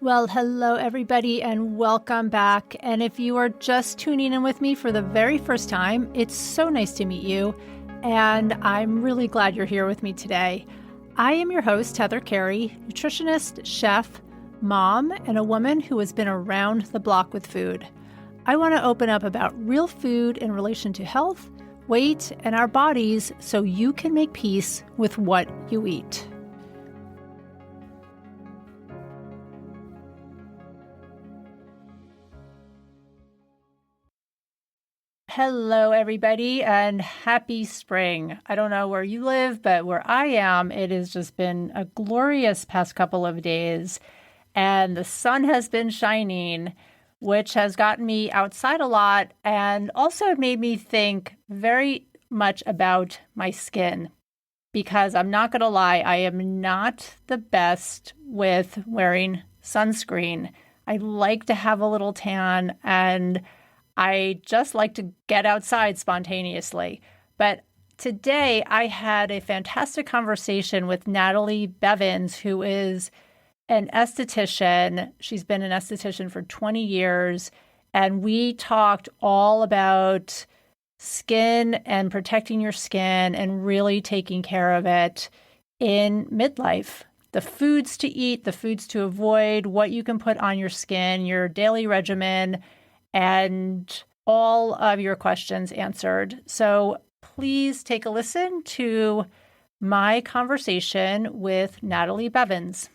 Well, hello, everybody, and welcome back. And if you are just tuning in with me for the very first time, it's so nice to meet you. And I'm really glad you're here with me today. I am your host, Heather Carey, nutritionist, chef, mom, and a woman who has been around the block with food. I want to open up about real food in relation to health, weight, and our bodies so you can make peace with what you eat. Hello, everybody, and happy spring. I don't know where you live, but where I am, it has just been a glorious past couple of days, and the sun has been shining, which has gotten me outside a lot and also made me think very much about my skin. Because I'm not going to lie, I am not the best with wearing sunscreen. I like to have a little tan, and I just like to get outside spontaneously. But today I had a fantastic conversation with Natalie Bevans, who is an esthetician. She's been an esthetician for 20 years. And we talked all about skin and protecting your skin and really taking care of it in midlife. The foods to eat, the foods to avoid, what you can put on your skin, your daily regimen, and all of your questions answered. So please take a listen to my conversation with Natalie Bevans.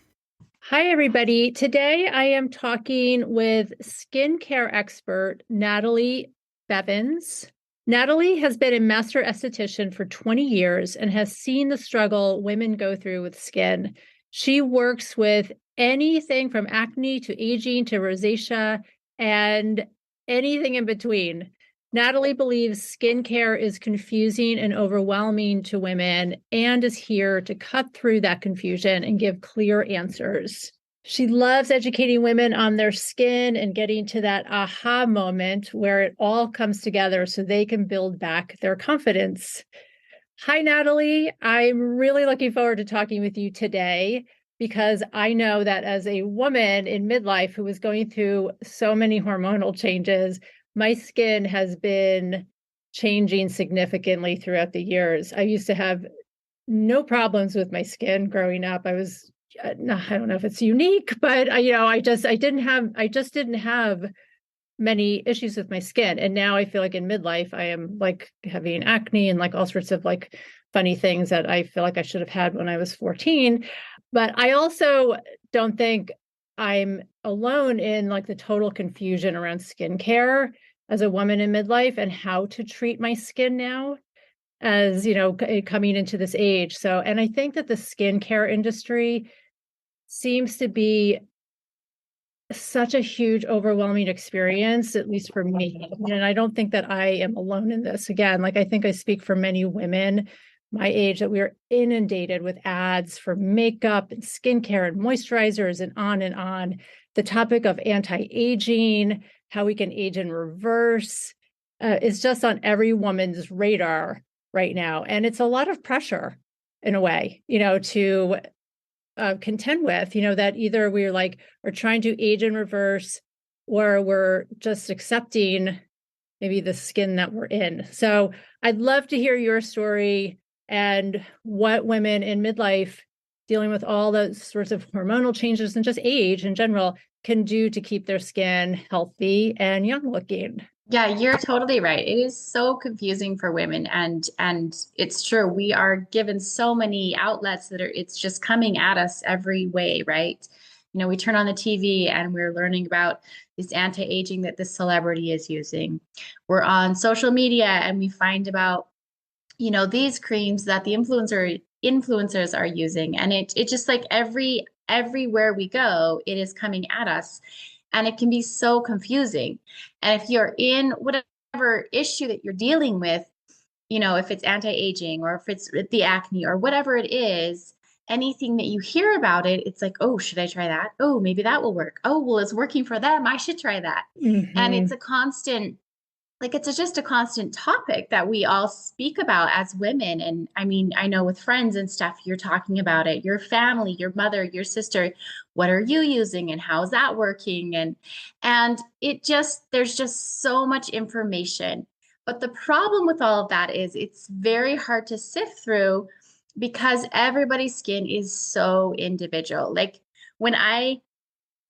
Hi, everybody. Today I am talking with skincare expert Natalie Bevans. Natalie has been a master esthetician for 20 years and has seen the struggle women go through with skin. She works with anything from acne to aging to rosacea and anything in between. Natalie believes skincare is confusing and overwhelming to women and is here to cut through that confusion and give clear answers. She loves educating women on their skin and getting to that aha moment where it all comes together so they can build back their confidence. Hi, Natalie. I'm really looking forward to talking with you today because I know that as a woman in midlife who was going through so many hormonal changes, my skin has been changing significantly throughout the years. I used to have no problems with my skin growing up. I don't know if it's unique, but I just didn't have many issues with my skin. And now I feel like in midlife, I am like having acne and like all sorts of like funny things that I feel like I should have had when I was 14. But I also don't think I'm alone in like the total confusion around skincare as a woman in midlife and how to treat my skin now as, coming into this age. So, and I think that the skincare industry seems to be such a huge, overwhelming experience, at least for me. And I don't think that I am alone in this. Again, like I think I speak for many women my age that we are inundated with ads for makeup and skincare and moisturizers and on and on. The topic of anti-aging, how we can age in reverse, is just on every woman's radar right now. And it's a lot of pressure in a way, to contend with, that either we're trying to age in reverse or we're just accepting maybe the skin that we're in. So I'd love to hear your story and what women in midlife dealing with all those sorts of hormonal changes and just age in general can do to keep their skin healthy and young looking. Yeah, you're totally right. It is so confusing for women and it's true. We are given so many outlets that it's just coming at us every way, right? We turn on the TV and we're learning about this anti-aging that this celebrity is using. We're on social media and we find about, these creams that the influencers are using. And it just like everywhere we go, it is coming at us. And it can be so confusing. And if you're in whatever issue that you're dealing with, if it's anti-aging or if it's the acne or whatever it is, anything that you hear about it, it's like, oh, should I try that? Oh, maybe that will work. Oh, well, it's working for them. I should try that. Mm-hmm. And it's a constant like it's just a constant topic that we all speak about as women. And I mean, I know with friends and stuff, you're talking about it, your family, your mother, your sister, what are you using and how's that working? And it just, there's just so much information. But the problem with all of that is it's very hard to sift through because everybody's skin is so individual. Like when I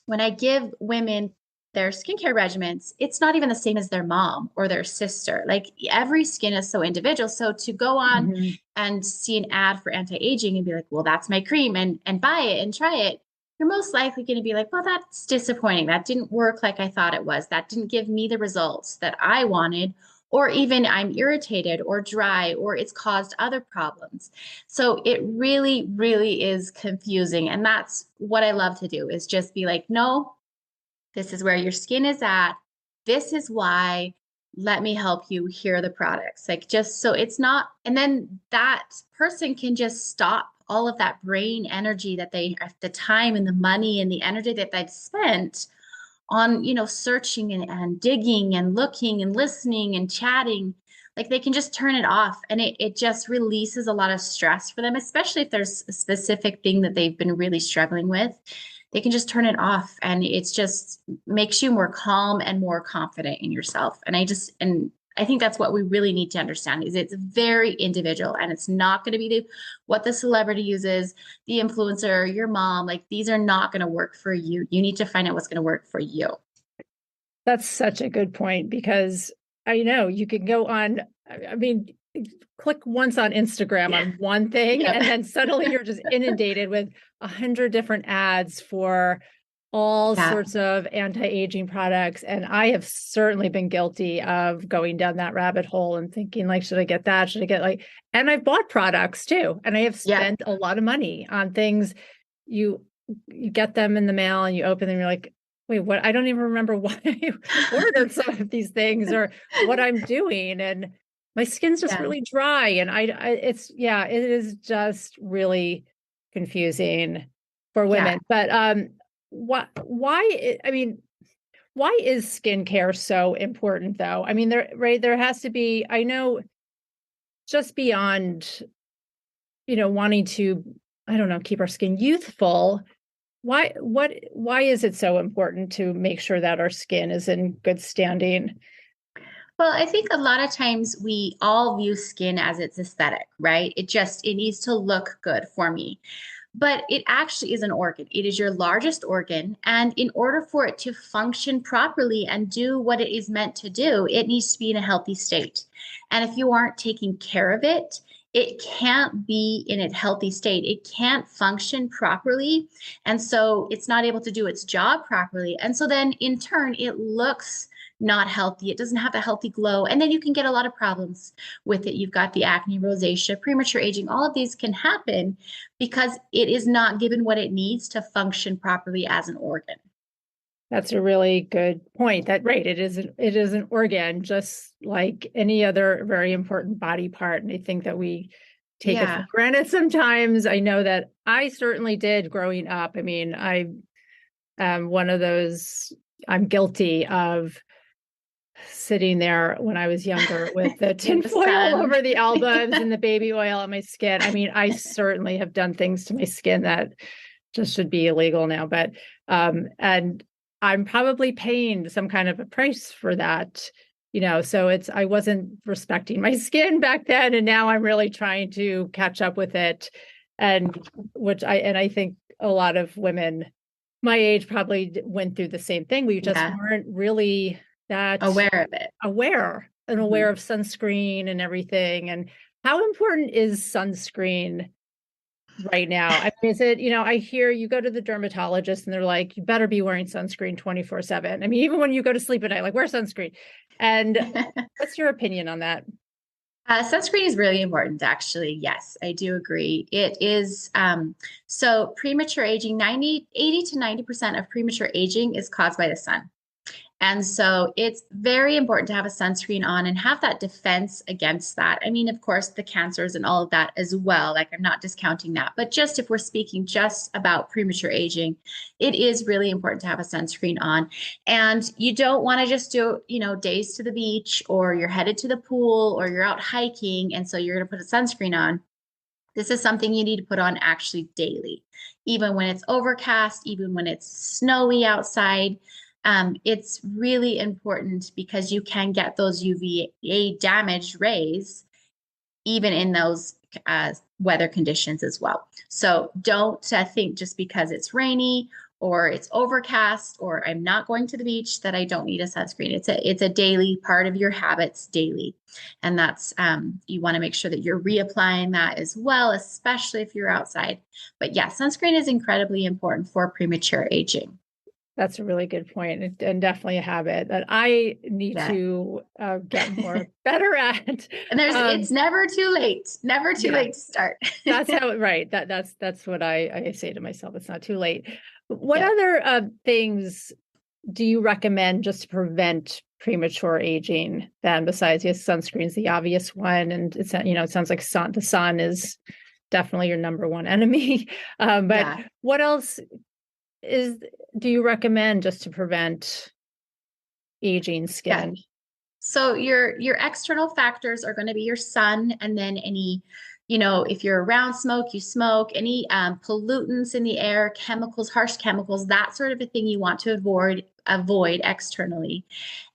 when I give women their skincare regimens, it's not even the same as their mom or their sister. Like every skin is so individual. So to go on Mhm. and see an ad for anti-aging and be like, well, that's my cream and buy it and try it, you're most likely going to be like, well, that's disappointing. That didn't work like I thought it was. That didn't give me the results that I wanted. Or even I'm irritated or dry, or it's caused other problems. So it really, really is confusing. And that's what I love to do is just be like, no, this is where your skin is at. This is why. Let me help you. Here are the products. Like just so it's not, and then that person can just stop all of that brain energy that they, the time and the money and the energy that they've spent on, searching and digging and looking and listening and chatting. Like they can just turn it off and it just releases a lot of stress for them, especially if there's a specific thing that they've been really struggling with. They can just turn it off and it's just makes you more calm and more confident in yourself. And I think that's what we really need to understand is it's very individual and it's not going to be what the celebrity uses, the influencer, your mom, like these are not going to work for you. You need to find out what's going to work for you. That's such a good point because I know you can go on, I mean, click once on Instagram Yeah. on one thing, Yep. and then suddenly you're just inundated with 100 different ads for all Yeah. sorts of anti-aging products. And I have certainly been guilty of going down that rabbit hole and thinking like, should I get that? Should I get like, and I've bought products too. And I have Yeah. spent a lot of money on things. You get them in the mail and you open them, you're like, wait, what? I don't even remember why I ordered some of these things or what I'm doing. And my skin's just Yeah. really dry. And yeah, it is just really confusing for Yeah. women. But I mean, why is skincare so important though? I mean, there has to be, I know just beyond, wanting to, I don't know, keep our skin youthful. Why is it so important to make sure that our skin is in good standing? Well, I think a lot of times we all view skin as its aesthetic, right? It needs to look good for me. But it actually is an organ. It is your largest organ. And in order for it to function properly and do what it is meant to do, it needs to be in a healthy state. And if you aren't taking care of it, it can't be in a healthy state. It can't function properly. And so it's not able to do its job properly. And so then in turn, it looks not healthy. It doesn't have a healthy glow. And then you can get a lot of problems with it. You've got the acne, rosacea, premature aging. All of these can happen because it is not given what it needs to function properly as an organ. That's a really good point. That right, it is an organ just like any other very important body part. And I think that we take it for Yeah. granted sometimes. I know that I certainly did growing up. I mean, I am one of those, I'm guilty of sitting there when I was younger with the In the tinfoil sun. over the albums and the baby oil on my skin. I mean, I certainly have done things to my skin that just should be illegal now, but and I'm probably paying some kind of a price for that, so I wasn't respecting my skin back then, and now I'm really trying to catch up with it. And I think a lot of women my age probably went through the same thing. We just Yeah. weren't really that Aware of it. aware Mhm. of sunscreen and everything. And how important is sunscreen right now? I mean, is it, I hear you go to the dermatologist and they're like, you better be wearing sunscreen 24/7. I mean, even when you go to sleep at night, like wear sunscreen. And what's your opinion on that? Sunscreen is really important, actually. Yes, I do agree. It is. So premature aging, 80 to 90% of premature aging is caused by the sun. And so it's very important to have a sunscreen on and have that defense against that. I mean, of course, the cancers and all of that as well. Like, I'm not discounting that, but just if we're speaking just about premature aging, it is really important to have a sunscreen on. And you don't want to just do, days to the beach, or you're headed to the pool, or you're out hiking. And so you're going to put a sunscreen on. This is something you need to put on actually daily, even when it's overcast, even when it's snowy outside. It's really important because you can get those UVA damaged rays even in those weather conditions as well. So don't think just because it's rainy or it's overcast or I'm not going to the beach that I don't need a sunscreen. It's a daily part of your habits daily. And that's you want to make sure that you're reapplying that as well, especially if you're outside. But yeah, sunscreen is incredibly important for premature aging. That's a really good point, and definitely a habit that I need Yeah. to get more better at. And it's never too late. Never too late to start. That's how, right. That's what I say to myself. It's not too late. What Yeah. other things do you recommend just to prevent premature aging then, besides, yes, sunscreen's the obvious one, and it's, it sounds like the sun is definitely your number one enemy. But Yeah. what else do you recommend just to prevent aging Yeah. skin? So your external factors are going to be your sun, and then any, if you're around smoke, you smoke, any pollutants in the air, chemicals, harsh chemicals, that sort of a thing you want to avoid externally.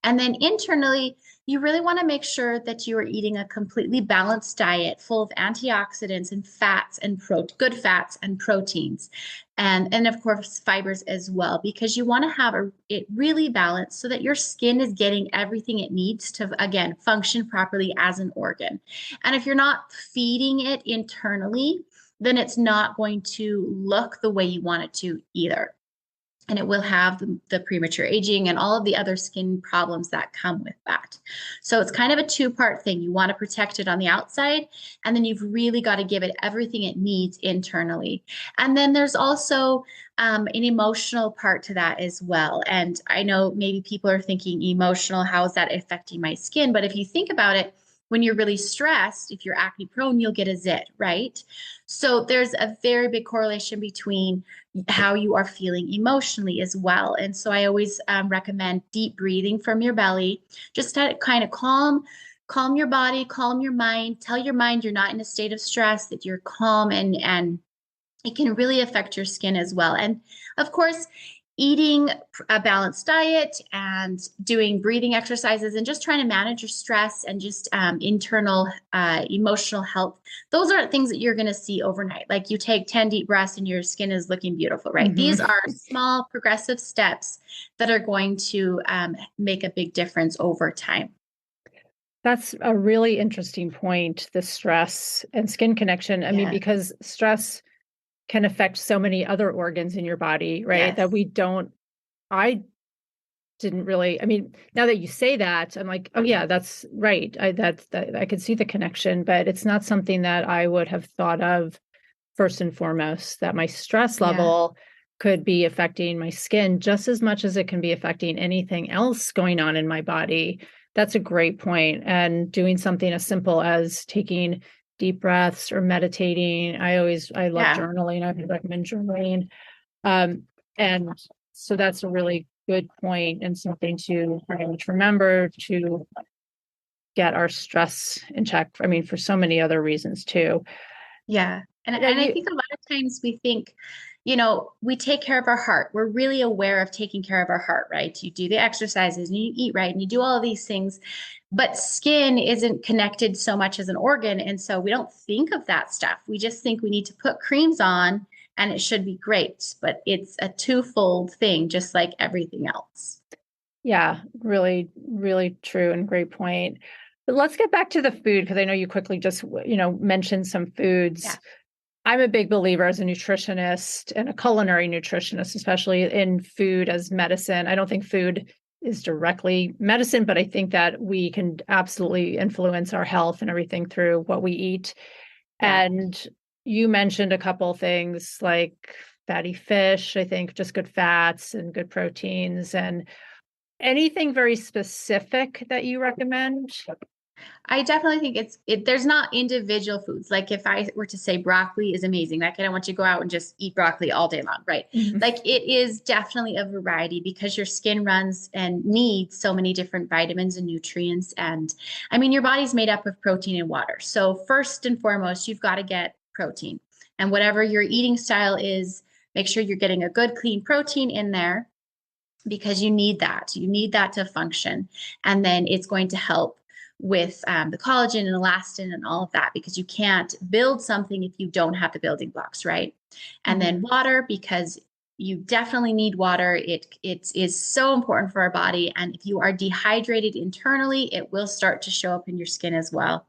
And then internally, you really want to make sure that you are eating a completely balanced diet full of antioxidants and fats and good fats and proteins. And of course, fibers as well, because you want to have it really balanced so that your skin is getting everything it needs to, again, function properly as an organ. And if you're not feeding it internally, then it's not going to look the way you want it to either. And it will have the premature aging and all of the other skin problems that come with that. So it's kind of a two-part thing. You want to protect it on the outside, and then you've really got to give it everything it needs internally. And then there's also an emotional part to that as well. And I know maybe people are thinking emotional, how is that affecting my skin? But if you think about it, when you're really stressed, if you're acne prone, you'll get a zit, right? So there's a very big correlation between how you are feeling emotionally as well. And so I always recommend deep breathing from your belly, just to kind of calm your body, calm your mind, tell your mind you're not in a state of stress, that you're calm, and it can really affect your skin as well. And of course, eating a balanced diet and doing breathing exercises and just trying to manage your stress and just internal emotional health. Those aren't things that you're going to see overnight. Like, you take 10 deep breaths and your skin is looking beautiful, right? Mm-hmm. These are small progressive steps that are going to make a big difference over time. That's a really interesting point, the stress and skin connection. I mean, because stress can affect so many other organs in your body, right? Yes. I didn't really, I mean, now that you say that, I'm like, oh yeah, that's right. I could see the connection, but it's not something that I would have thought of first and foremost, that my stress level could be affecting my skin just as much as it can be affecting anything else going on in my body. That's a great point. And doing something as simple as taking deep breaths or meditating. I love journaling. I would recommend journaling. And so that's a really good point, and something to very much remember to get our stress in check. I mean, for so many other reasons too. Yeah. And I think a lot of times we think, we take care of our heart. We're really aware of taking care of our heart, right? You do the exercises and you eat right and you do all of these things, but skin isn't connected so much as an organ. And so we don't think of that stuff. We just think we need to put creams on and it should be great, but it's a twofold thing, just like everything else. Yeah, really, really true and great point. But let's get back to the food, because I know you quickly just, mentioned some foods. Yeah. I'm a big believer as a nutritionist and a culinary nutritionist, especially in food as medicine. I don't think food is directly medicine, but I think that we can absolutely influence our health and everything through what we eat. Yeah. And you mentioned a couple things like fatty fish, I think just good fats and good proteins. And Anything very specific that you recommend? I definitely think there's not individual foods. Like if I were to say broccoli is amazing, like I don't want you to go out and just eat broccoli all day long, right? Mhm. Like it is definitely a variety because your skin runs and needs so many different vitamins and nutrients. And I mean, your body's made up of protein and water. So first and foremost, you've got to get protein. And whatever your eating style is, make sure you're getting a good clean protein in there because you need that. You need that to function. And then it's going to help with the collagen and elastin and all of that because you can't build something if you don't have the building blocks, right? And then Mhm. water because you definitely need water. It is so important for our body. And if you are dehydrated internally, it will start to show up in your skin as well.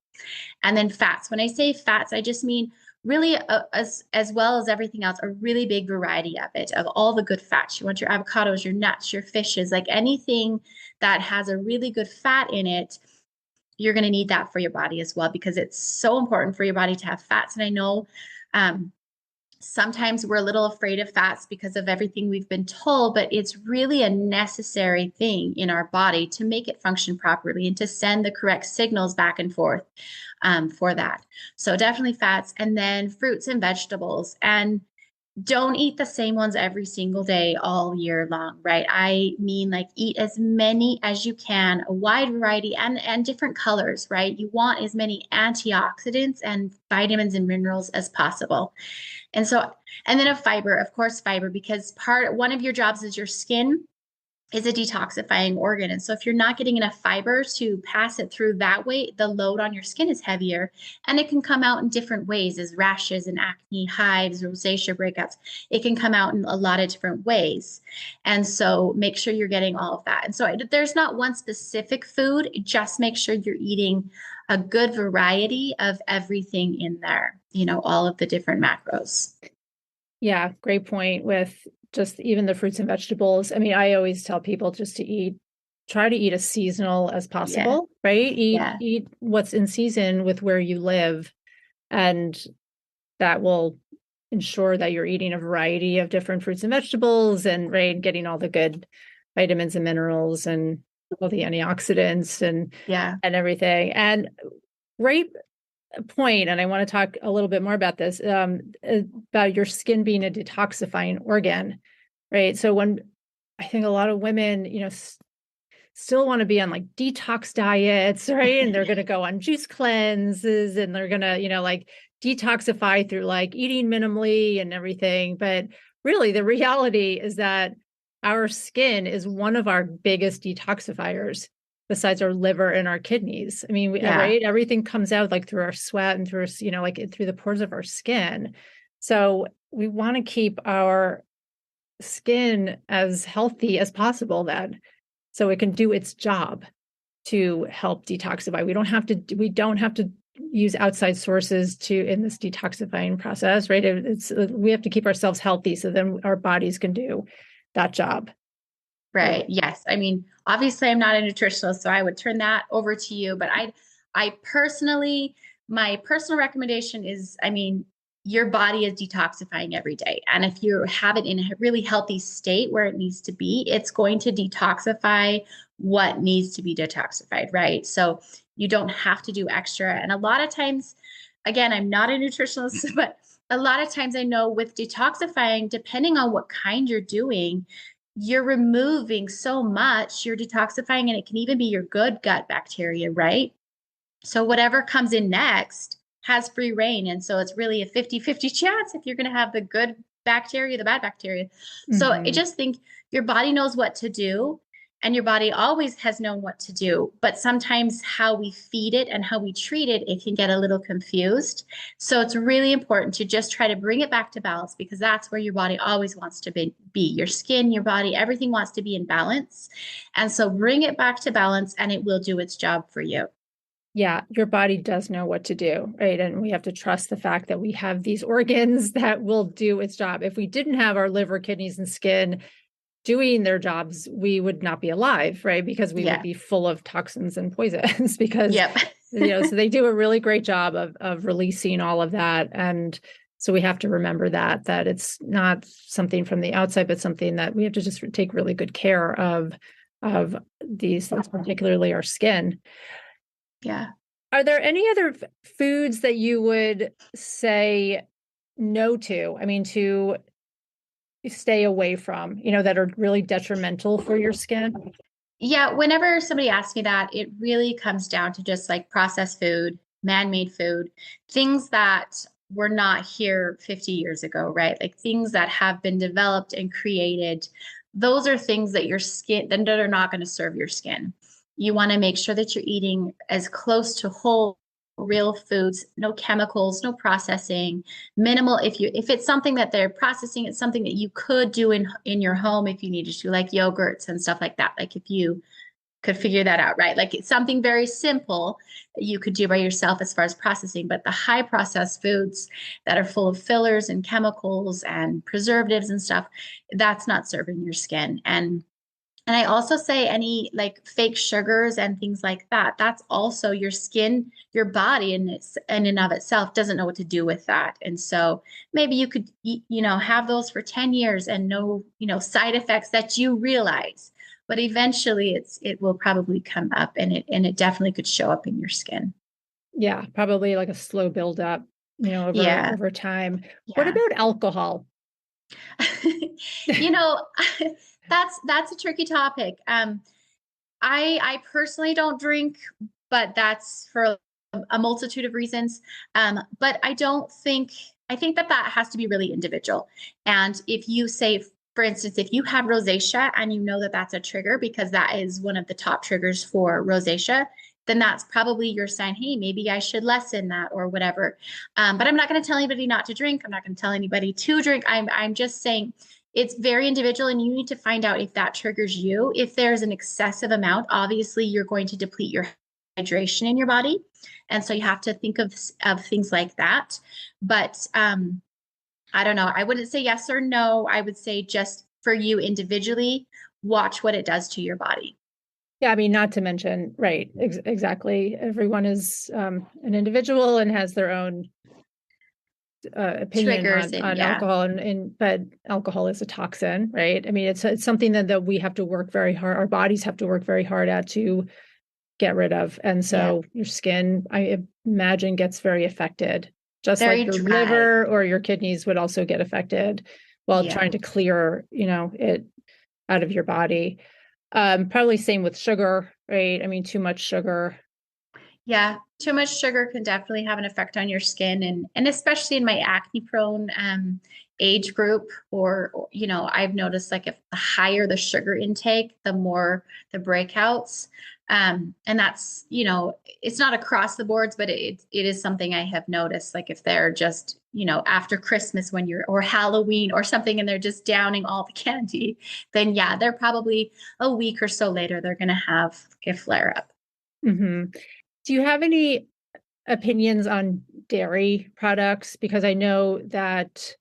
And then fats. When I say fats, I just mean really as well as everything else, a really big variety of it, of all the good fats. You want your avocados, your nuts, your fishes, like anything that has a really good fat in it, you're going to need that for your body as well because it's so important for your body to have fats. And I know um, sometimes we're a little afraid of fats because of everything we've been told, but it's really a necessary thing in our body to make it function properly and to send the correct signals back and forth for that. So definitely fats and then fruits and vegetables. And don't eat the same ones every single day all year long, right? I mean, like eat as many as you can, a wide variety and different colors, right? You want as many antioxidants and vitamins and minerals as possible. And so, and then a fiber, of course, fiber, because one of your jobs is your skin is a detoxifying organ. And so if you're not getting enough fiber to pass it through that way, the load on your skin is heavier and it can come out in different ways as rashes and acne, hives, rosacea breakouts. It can come out in a lot of different ways. And so make sure you're getting all of that. And so there's not one specific food, just make sure you're eating a good variety of everything in there, all of the different macros. Yeah, great point with just even the fruits and vegetables. I mean, I always tell people just to try to eat as seasonal as Yeah. possible, right? Yeah. Eat what's in season with where you live, and that will ensure that you're eating a variety of different fruits and vegetables and right, getting all the good vitamins and minerals and all the antioxidants Yeah. and everything. And right point, and I want to talk a little bit more about this, about your skin being a detoxifying organ, right? So when I think a lot of women, still want to be on like detox diets, right? And they're going to go on juice cleanses and they're going to, like detoxify through like eating minimally and everything. But really, the reality is that our skin is one of our biggest detoxifiers besides our liver and our kidneys. I mean, Yeah. right? Everything comes out like through our sweat and through, like through the pores of our skin. So we want to keep our skin as healthy as possible then so it can do its job to help detoxify. We don't have to use outside sources in this detoxifying process, right? We have to keep ourselves healthy so then our bodies can do that job. Right. Right. Yes. I mean, obviously I'm not a nutritionist, so I would turn that over to you, but I personally, my personal recommendation is, I mean, your body is detoxifying every day. And if you have it in a really healthy state where it needs to be, it's going to detoxify what needs to be detoxified, right? So you don't have to do extra. And a lot of times, again, I'm not a nutritionist, but a lot of times I know with detoxifying, depending on what kind you're doing, you're removing so much, you're detoxifying, and it can even be your good gut bacteria, right? So whatever comes in next has free reign. And so it's really a 50-50 chance if you're going to have the good bacteria, the bad bacteria. So I Mm-hmm. just think your body knows what to do. And your body always has known what to do. But sometimes how we feed it and how we treat it, it can get a little confused. So it's really important to just try to bring it back to balance because that's where your body always wants to be. Your skin, your body, everything wants to be in balance. And so bring it back to balance and it will do its job for you. Yeah, your body does know what to do, right? And we have to trust the fact that we have these organs that will do its job. If we didn't have our liver, kidneys, and skin doing their jobs, we would not be alive, right? Because we would Yeah. be full of toxins and poisons because, Yep. so they do a really great job of releasing all of that. And so we have to remember that it's not something from the outside, but something that we have to just take really good care of of these things, particularly our skin. Yeah. Are there any other foods that you would say no to? I mean, to stay away from, that are really detrimental for your skin? Yeah, whenever somebody asks me that, it really comes down to just like processed food, man-made food, things that were not here 50 years ago, right? Like things that have been developed and created. Those are things that your skin, that are not going to serve your skin. You want to make sure that you're eating as close to whole, real foods, no chemicals, no processing, minimal. If it's something that they're processing, it's something that you could do in your home if you needed to, like yogurts and stuff like that. Like if you could figure that out, right? Like it's something very simple that you could do by yourself as far as processing. But the high processed foods that are full of fillers and chemicals and preservatives and stuff, that's not serving your skin. And I also say any like fake sugars and things like that. That's also your skin, your body in and of itself doesn't know what to do with that. And so maybe you could, have those for 10 years and no, side effects that you realize. But eventually it will probably come up and it definitely could show up in your skin. Yeah, probably like a slow build up, Yeah. over time. What Yeah. about alcohol? You know, that's a tricky topic. I personally don't drink, but that's for a multitude of reasons. But I think that that has to be really individual. And if you say, for instance, if you have rosacea and you know that that's a trigger because that is one of the top triggers for rosacea, then that's probably your sign. Hey, maybe I should lessen that or whatever. But I'm not going to tell anybody not to drink. I'm not going to tell anybody to drink. I'm just saying it's very individual and you need to find out if that triggers you. If there's an excessive amount, obviously you're going to deplete your hydration in your body. And so you have to think of things like that. But I don't know. I wouldn't say yes or no. I would say just for you individually, watch what it does to your body. Yeah, I mean, not to mention, right, exactly. Everyone is an individual and has their own opinion Triggers on and yeah, alcohol, but alcohol is a toxin, right? I mean, it's something that we have to work very hard, our bodies have to work very hard at to get rid of. And yeah, so your skin, I imagine, gets very affected, just like very your dry. liver or your kidneys would also get affected while Yeah. trying to clear, it out of your body. Probably same with sugar, right? I mean, too much sugar. Yeah, too much sugar can definitely have an effect on your skin and especially in my acne prone age group or I've noticed like if the higher the sugar intake, the more the breakouts. And that's, it's not across the boards, but it is something I have noticed. Like if they're just, after Christmas when you're or Halloween or something and they're just downing all the candy, then yeah, they're probably a week or so later, they're gonna have a flare up. Hmm. Do you have any opinions on dairy products? Because I know that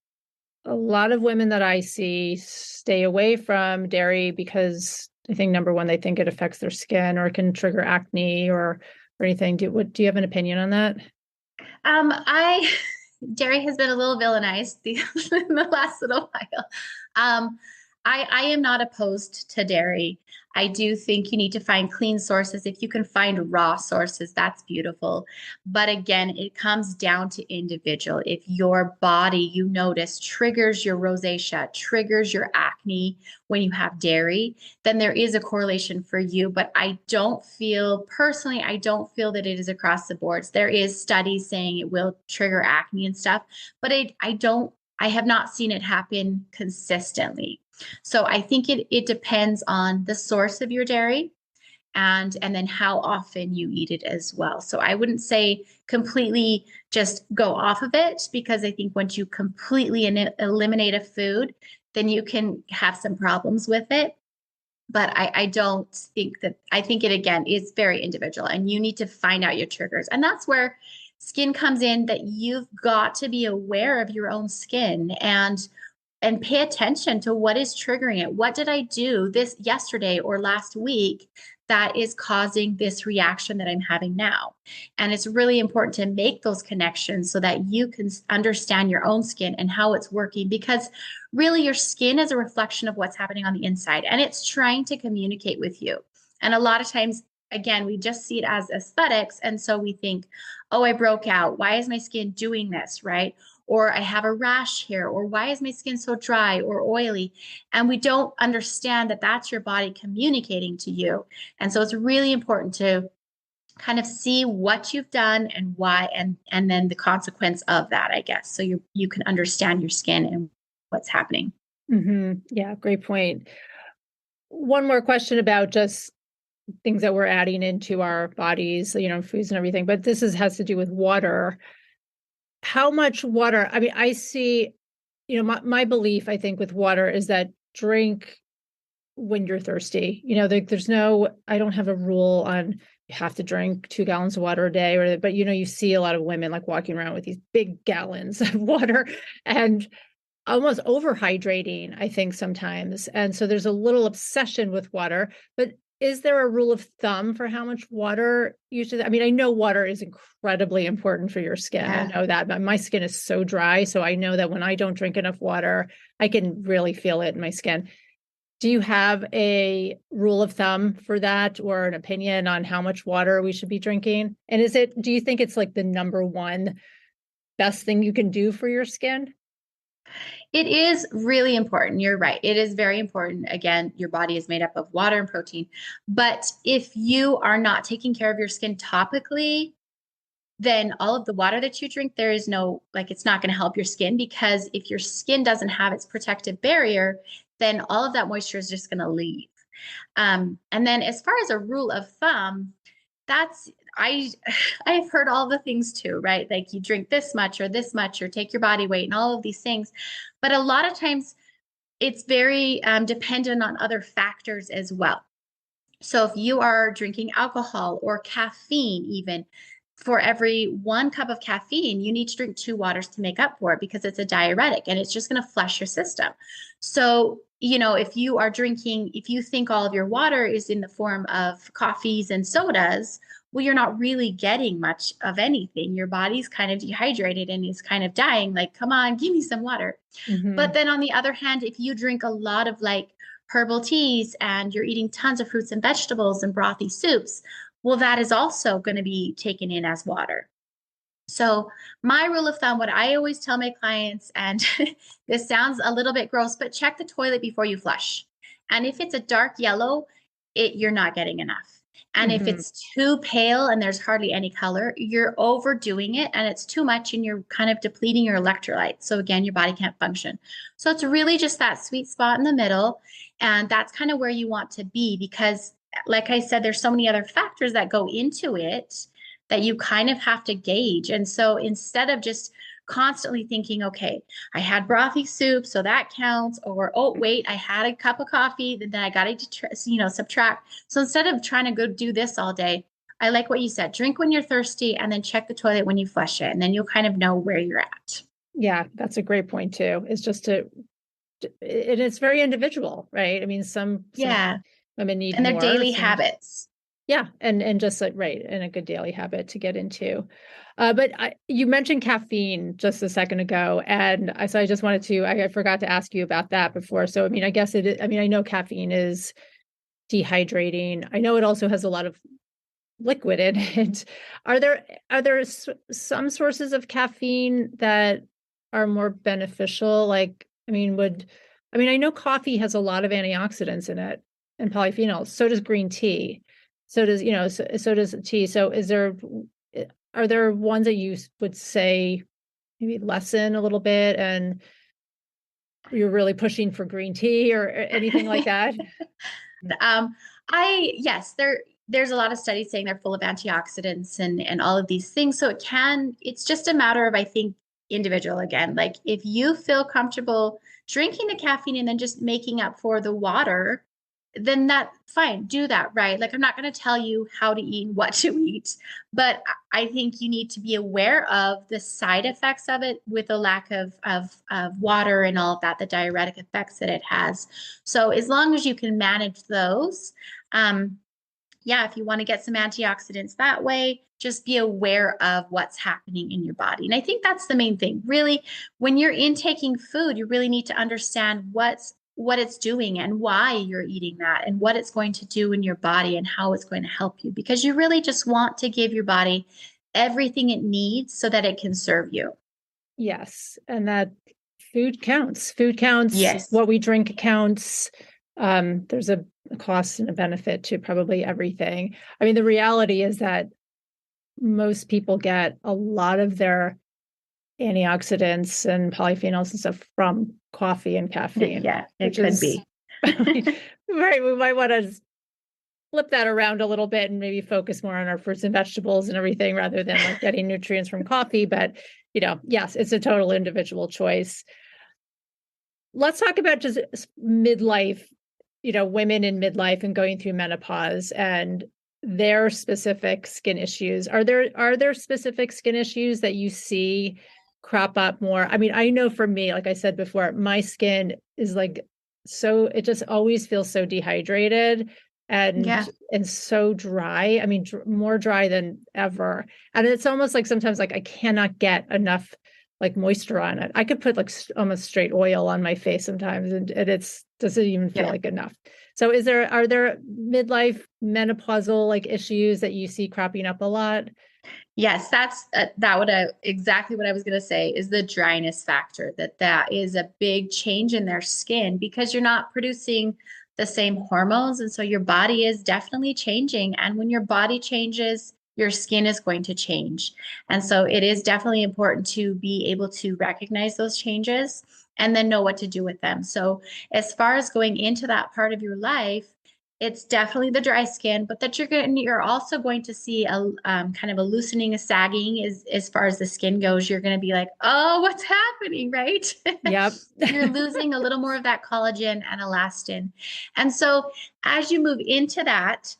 a lot of women that I see stay away from dairy because I think number one, they think it affects their skin or it can trigger acne or anything. Do you have an opinion on that? I Dairy has been a little villainized in the last little while. Um, I am not opposed to dairy. I do think you need to find clean sources. If you can find raw sources, that's beautiful. But again, it comes down to individual. If your body, you notice, triggers your rosacea, triggers your acne when you have dairy, then there is a correlation for you. But I don't feel that it is across the boards. There is studies saying it will trigger acne and stuff, but I have not seen it happen consistently. So I think it depends on the source of your dairy and then how often you eat it as well. So I wouldn't say completely just go off of it because I think once you completely eliminate a food, then you can have some problems with it. But I don't think that I think it again is very individual and you need to find out your triggers. And that's where skin comes in that you've got to be aware of your own skin and pay attention to what is triggering it. What did I do this yesterday or last week that is causing this reaction that I'm having now. And it's really important to make those connections so that you can understand your own skin and how it's working, because really your skin is a reflection of what's happening on the inside, and it's trying to communicate with you. And a lot of times, again, we just see it as aesthetics. And so we think, oh, I broke out. Why is my skin doing this? Right? Or I have a rash here, or why is my skin so dry or oily? And we don't understand that that's your body communicating to you. And so it's really important to kind of see what you've done and why, and then the consequence of that, I guess. So you can understand your skin and what's happening. Yeah, great point. One more question about just things that we're adding into our bodies, foods and everything, but has to do with water. How much water? I mean, I see, my belief, I think, with water is that drink when you're thirsty. I don't have a rule on you have to drink 2 gallons of water a day, but you see a lot of women like walking around with these big gallons of water and almost overhydrating, I think, sometimes. And so there's a little obsession with water, but is there a rule of thumb for how much water you should? I mean, I know water is incredibly important for your skin. Yeah. I know that, but my skin is so dry. So I know that when I don't drink enough water, I can really feel it in my skin. Do you have a rule of thumb for that, or an opinion on how much water we should be drinking? And do you think it's like the number one best thing you can do for your skin? It is really important. You're right. It is very important. Again, your body is made up of water and protein. But if you are not taking care of your skin topically, then all of the water that you drink, there is no, like, it's not going to help your skin, because if your skin doesn't have its protective barrier, then all of that moisture is just going to leave. And then as far as a rule of thumb, that's I I've heard all the things too, right? Like you drink this much or take your body weight and all of these things. But a lot of times it's very dependent on other factors as well. So if you are drinking alcohol or caffeine, even for every 1 cup of caffeine, you need to drink 2 waters to make up for it, because it's a diuretic and it's just going to flush your system. So, if you think all of your water is in the form of coffees and sodas, well, you're not really getting much of anything. Your body's kind of dehydrated and is kind of dying. Like, come on, give me some water. But then on the other hand, if you drink a lot of like herbal teas and you're eating tons of fruits and vegetables and brothy soups, well, that is also going to be taken in as water. So my rule of thumb, what I always tell my clients, and this sounds a little bit gross, but check the toilet before you flush. And if it's a dark yellow, you're not getting enough. And if it's too pale and there's hardly any color, you're overdoing it and it's too much and you're kind of depleting your electrolytes. So again, your body can't function. So it's really just that sweet spot in the middle. And that's kind of where you want to be, because like I said, there's so many other factors that go into it that you kind of have to gauge. And so instead of just constantly thinking, okay, I had brothy soup, so that counts, or oh wait, I had a cup of coffee, then I got to subtract. So instead of trying to go do this all day, I like what you said: drink when you're thirsty, and then check the toilet when you flush it, and then you'll kind of know where you're at. Yeah, that's a great point too. It's just it's very individual, right? I mean, some Yeah, women need and their more. daily habits. Yeah, and just like right, and a good daily habit to get into. But you mentioned caffeine just a second ago, and so I just wanted to. I forgot to ask you about that before. So I mean, I guess it is, I mean, I know caffeine is dehydrating. I know it also has a lot of liquid in it. Are there some sources of caffeine that are more beneficial? Like, I know coffee has a lot of antioxidants in it and polyphenols. So does green tea. So does tea. So are there ones that you would say maybe lessen a little bit, and you're really pushing for green tea or anything like that? Yes, there's a lot of studies saying they're full of antioxidants and all of these things. So it's just a matter of, I think, individual again. Like if you feel comfortable drinking the caffeine and then just making up for the water, then that fine, do that, right? Like I'm not going to tell you how to eat and what to eat, but I think you need to be aware of the side effects of it with the lack of water and all of that, the diuretic effects that it has. So as long as you can manage those, yeah, if you want to get some antioxidants that way, just be aware of what's happening in your body. And I think that's the main thing. Really, when you're intaking food, you really need to understand what it's doing and why you're eating that and what it's going to do in your body and how it's going to help you, because you really just want to give your body everything it needs so that it can serve you. Yes. And that food counts. Food counts. Yes. What we drink counts. There's a cost and a benefit to probably everything. I mean, the reality is that most people get a lot of their antioxidants and polyphenols and stuff from coffee and caffeine, Yeah, it which could is be. right. We might want to flip that around a little bit and maybe focus more on our fruits and vegetables and everything rather than like getting nutrients from coffee. But, yes, it's a total individual choice. Let's talk about just midlife, women in midlife and going through menopause and their specific skin issues. Are there specific skin issues that you see crop up more? I mean, I know for me, like I said before, my skin is like it just always feels so dehydrated and Yeah. and so dry. I mean, more dry than ever. And it's almost like sometimes like I cannot get enough like moisture on it. I could put like almost straight oil on my face sometimes, and it's doesn't even feel Yeah. like enough. So are there midlife menopausal like issues that you see cropping up a lot? Yes, that's that would exactly what I was going to say is the dryness factor. That is a big change in their skin because you're not producing the same hormones, and so your body is definitely changing. And when your body changes, your skin is going to change. And so it is definitely important to be able to recognize those changes and then know what to do with them. So as far as going into that part of your life, it's definitely the dry skin, but that you're also going to see a kind of a loosening, a sagging as far as the skin goes. You're going to be like, oh, what's happening, right? Yep. You're losing a little more of that collagen and elastin. And so as you move into that,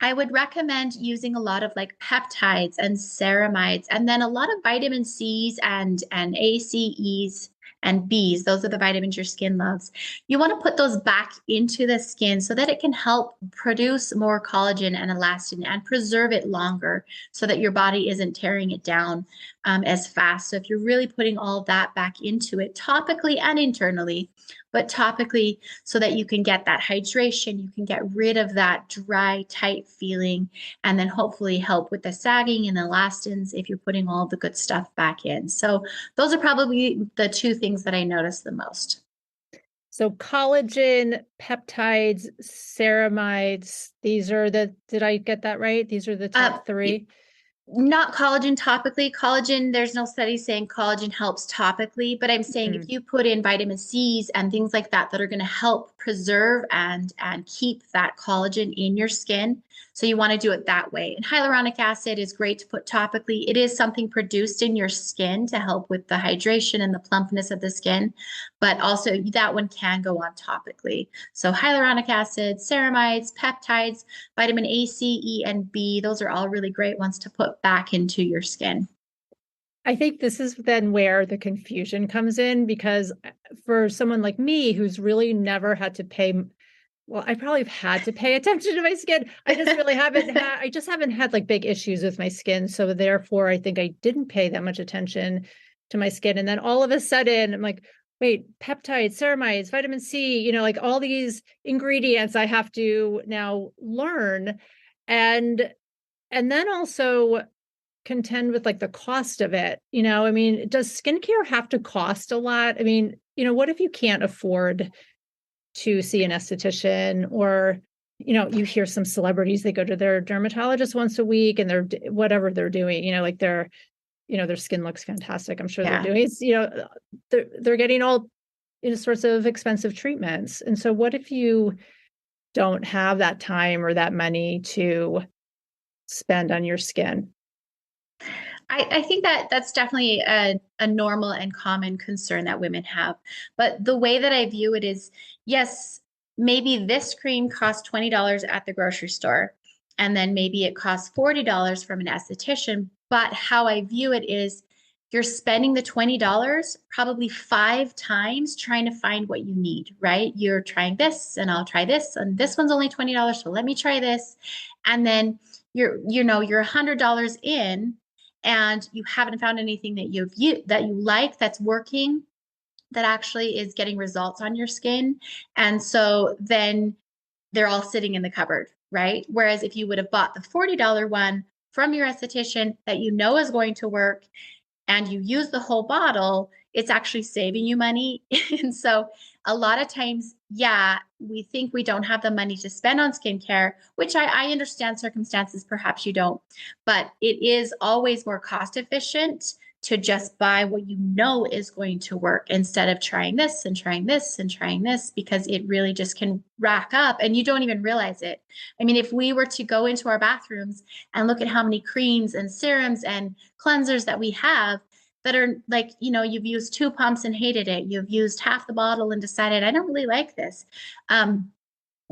I would recommend using a lot of like peptides and ceramides, and then a lot of vitamin C's and ACEs and B's. Those are the vitamins your skin loves. You want to put those back into the skin so that it can help produce more collagen and elastin and preserve it longer so that your body isn't tearing it down as fast. So if you're really putting all of that back into it topically and internally, but topically so that you can get that hydration, you can get rid of that dry, tight feeling, and then hopefully help with the sagging and the elastins if you're putting all the good stuff back in. So those are probably the two things that I notice the most. So collagen, peptides, ceramides, did I get that right? These are the Uh, top three. Not collagen topically. Collagen, there's no study saying collagen helps topically, but I'm saying if Mhm. you put in vitamin C's and things like that are going to help preserve and keep that collagen in your skin. So you want to do it that way. And hyaluronic acid is great to put topically. It is something produced in your skin to help with the hydration and the plumpness of the skin, but also that one can go on topically. So hyaluronic acid, ceramides, peptides, vitamin A, C, E, and B, those are all really great ones to put back into your skin. I think this is then where the confusion comes in because for someone like me who's really never had to pay, well, I probably have had to pay attention to my skin. I just haven't had like big issues with my skin. So therefore, I think I didn't pay that much attention to my skin. And then all of a sudden, I'm like, wait, peptides, ceramides, vitamin C, like all these ingredients I have to now learn. And and then also contend with like the cost of it. I mean, does skincare have to cost a lot? I mean, what if you can't afford to see an esthetician or, you hear some celebrities, they go to their dermatologist once a week and they're whatever they're doing, like their skin looks fantastic. I'm sure they're Yeah. doing, they're getting all sorts of expensive treatments. And so what if you don't have that time or that money to spend on your skin? I think that that's definitely a normal and common concern that women have. But the way that I view it is, yes, maybe this cream costs $20 at the grocery store, and then maybe it costs $40 from an esthetician. But how I view it is you're spending the $20 probably 5 times trying to find what you need, right? You're trying this and I'll try this, and this one's only $20, so let me try this. And then you're $100 in and you haven't found anything that you like, that's working, that actually is getting results on your skin. And so then they're all sitting in the cupboard, right? Whereas if you would have bought the $40 one from your esthetician that you know is going to work, and you use the whole bottle, it's actually saving you money. And so a lot of times, yeah, we think we don't have the money to spend on skincare, which I understand circumstances, perhaps you don't, but it is always more cost efficient to just buy what you know is going to work instead of trying this and trying this and trying this, because it really just can rack up and you don't even realize it. I mean, if we were to go into our bathrooms and look at how many creams and serums and cleansers that we have that are like, you've used 2 pumps and hated it. You've used half the bottle and decided, I don't really like this.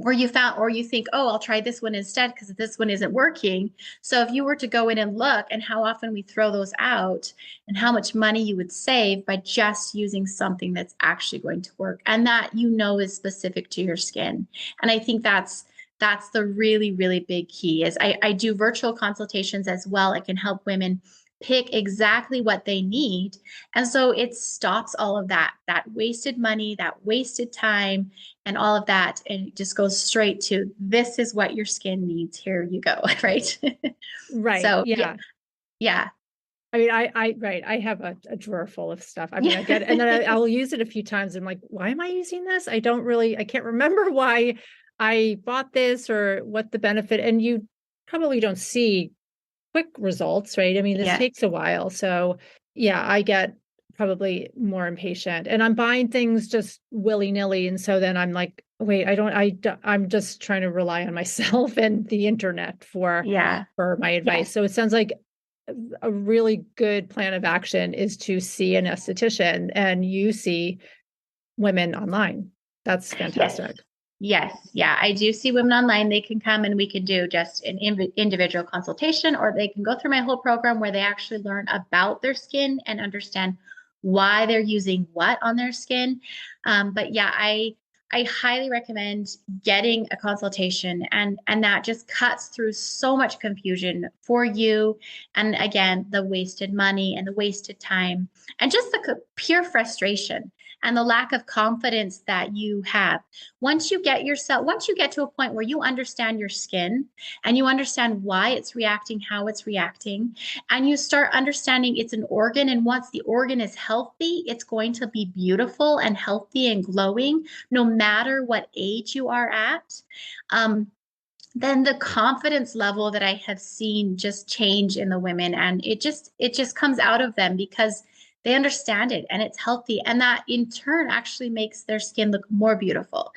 Or you think, oh, I'll try this one instead because this one isn't working. So if you were to go in and look and how often we throw those out and how much money you would save by just using something that's actually going to work and that is specific to your skin. And I think that's the really, really big key is I do virtual consultations as well. I can help women pick exactly what they need. And so it stops all of that wasted money, that wasted time, and all of that. And it just goes straight to, this is what your skin needs. Here you go. Right. Right. So yeah. Yeah. I mean, I have a drawer full of stuff. I mean, I get it, and then I'll use it a few times. I'm like, why am I using this? I can't remember why I bought this or what the benefit. And you probably don't see quick results, right? I mean, this takes a while. So yeah, I get probably more impatient and I'm buying things just willy-nilly. And so then I'm like, wait, I'm just trying to rely on myself and the internet for my advice. So it sounds like a really good plan of action is to see an esthetician, and you see women online. That's fantastic. Yes. Yeah. I do see women online. They can come and we can do just an individual consultation, or they can go through my whole program where they actually learn about their skin and understand why they're using what on their skin. But yeah, I highly recommend getting a consultation, and that just cuts through so much confusion for you. And again, the wasted money and the wasted time and just the pure frustration and the lack of confidence that you have. Once you get to a point where you understand your skin and you understand why it's reacting, how it's reacting, and you start understanding it's an organ, and once the organ is healthy, it's going to be beautiful and healthy and glowing, no matter what age you are at. Then the confidence level that I have seen just change in the women, and it just comes out of them because they understand it and it's healthy. And that in turn actually makes their skin look more beautiful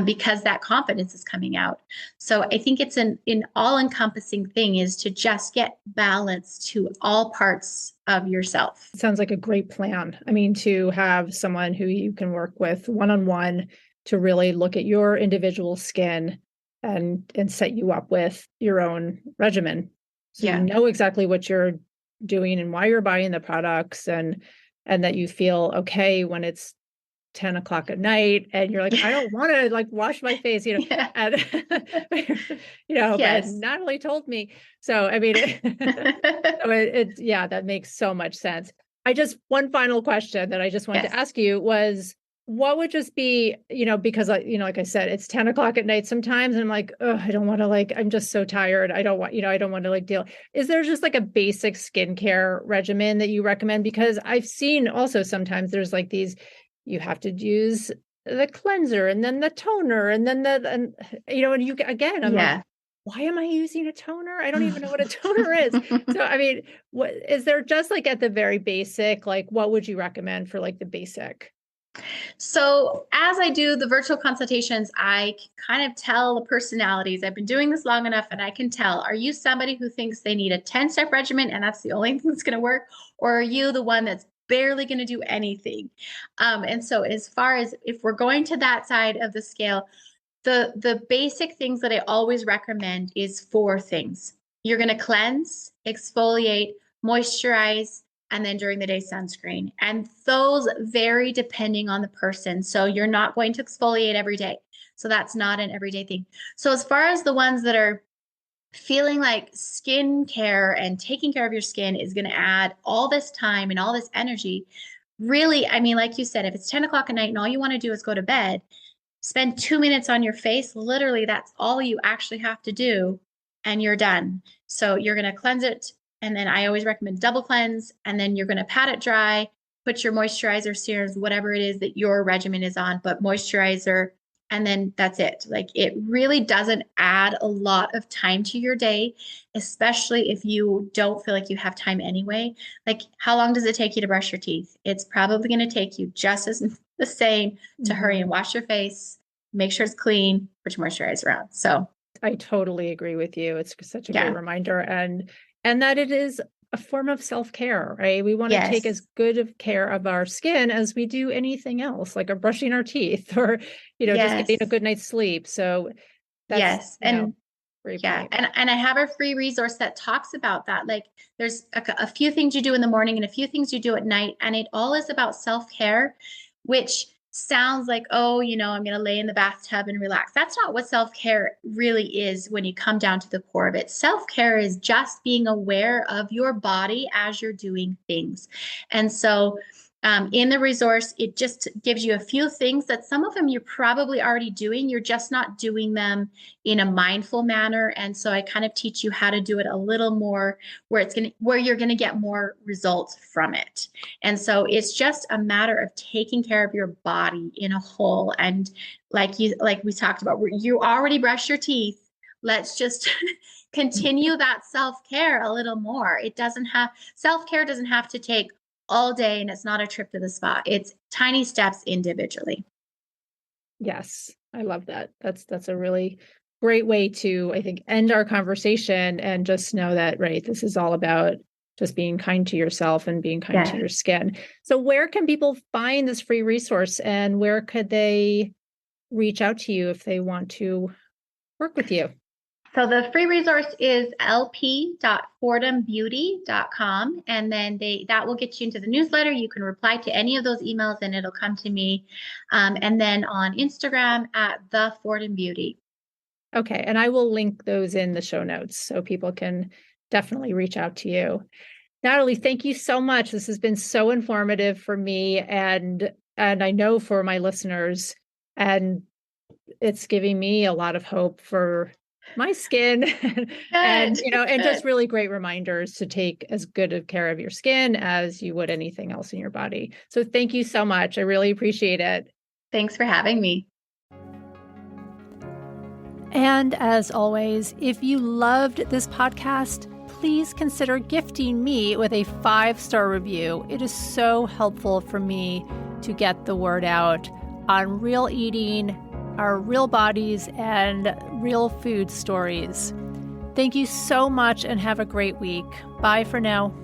because that confidence is coming out. So I think it's an all-encompassing thing is to just get balance to all parts of yourself. It sounds like a great plan. I mean, to have someone who you can work with one-on-one to really look at your individual skin and set you up with your own regimen. So you know exactly what you're doing and why you're buying the products, and that you feel okay when it's 10 o'clock at night and you're like, I don't want to like wash my face, and but Natalie told me. So I mean, that makes so much sense. One final question that I just wanted to ask you was, what would just be, because like I said, it's 10 o'clock at night sometimes, and I'm like, oh, I don't want to I'm just so tired. I don't want to deal. Is there just like a basic skincare regimen that you recommend? Because I've seen also sometimes there's like these, you have to use the cleanser and then the toner and then and you again, I'm like, why am I using a toner? I don't even know what a toner is. So, I mean, what is there just like at the very basic, like what would you recommend for like the basic? So as I do the virtual consultations, I kind of tell the personalities. I've been doing this long enough and I can tell, are you somebody who thinks they need a 10-step regimen and that's the only thing that's going to work? Or are you the one that's barely going to do anything? And so as far as if we're going to that side of the scale, the basic things that I always recommend is 4 things. You're going to cleanse, exfoliate, moisturize, and then during the day sunscreen. And those vary depending on the person. So you're not going to exfoliate every day. So that's not an everyday thing. So as far as the ones that are feeling like skincare and taking care of your skin is going to add all this time and all this energy. Really, I mean, like you said, if it's 10 o'clock at night and all you want to do is go to bed, spend 2 minutes on your face. Literally, that's all you actually have to do, and you're done. So you're going to cleanse it. And then I always recommend double cleanse. And then you're going to pat it dry, put your moisturizer, serums, whatever it is that your regimen is on, but moisturizer. And then that's it. Like, it really doesn't add a lot of time to your day, especially if you don't feel like you have time anyway. Like, how long does it take you to brush your teeth? It's probably going to take you just as the same to hurry and wash your face, make sure it's clean, put your moisturizer on. So I totally agree with you. It's such a yeah. great reminder, and that it is a form of self-care, right? We want to take as good of care of our skin as we do anything else, like brushing our teeth or, just getting a good night's sleep. So that's, great point. And I have a free resource that talks about that. Like, there's a few things you do in the morning and a few things you do at night, and it all is about self-care, which sounds like, oh, I'm going to lay in the bathtub and relax. That's not what self-care really is when you come down to the core of it. Self-care is just being aware of your body as you're doing things. And so in the resource, it just gives you a few things that some of them you're probably already doing. You're just not doing them in a mindful manner. And so I kind of teach you how to do it a little more where you're going to get more results from it. And so it's just a matter of taking care of your body in a whole. And like we talked about, you already brush your teeth. Let's just continue that self-care a little more. Self-care doesn't have to take all day, and it's not a trip to the spa. It's tiny steps individually. Yes, I love that. That's a really great way to, I think, end our conversation, and just know that, right, this is all about just being kind to yourself and being kind to your skin. So where can people find this free resource, and where could they reach out to you if they want to work with you? So the free resource is lp.fordhambeauty.com, and then that will get you into the newsletter. You can reply to any of those emails and it'll come to me. And then on Instagram at the Fordham Beauty. Okay. And I will link those in the show notes so people can definitely reach out to you. Natalie, thank you so much. This has been so informative for me, and I know for my listeners, and it's giving me a lot of hope for my skin and just really great reminders to take as good of care of your skin as you would anything else in your body. So thank you so much. I really appreciate it. Thanks for having me. And as always, if you loved this podcast, please consider gifting me with a 5-star review. It is so helpful for me to get the word out on real eating, our real bodies, and real food stories. Thank you so much and have a great week. Bye for now.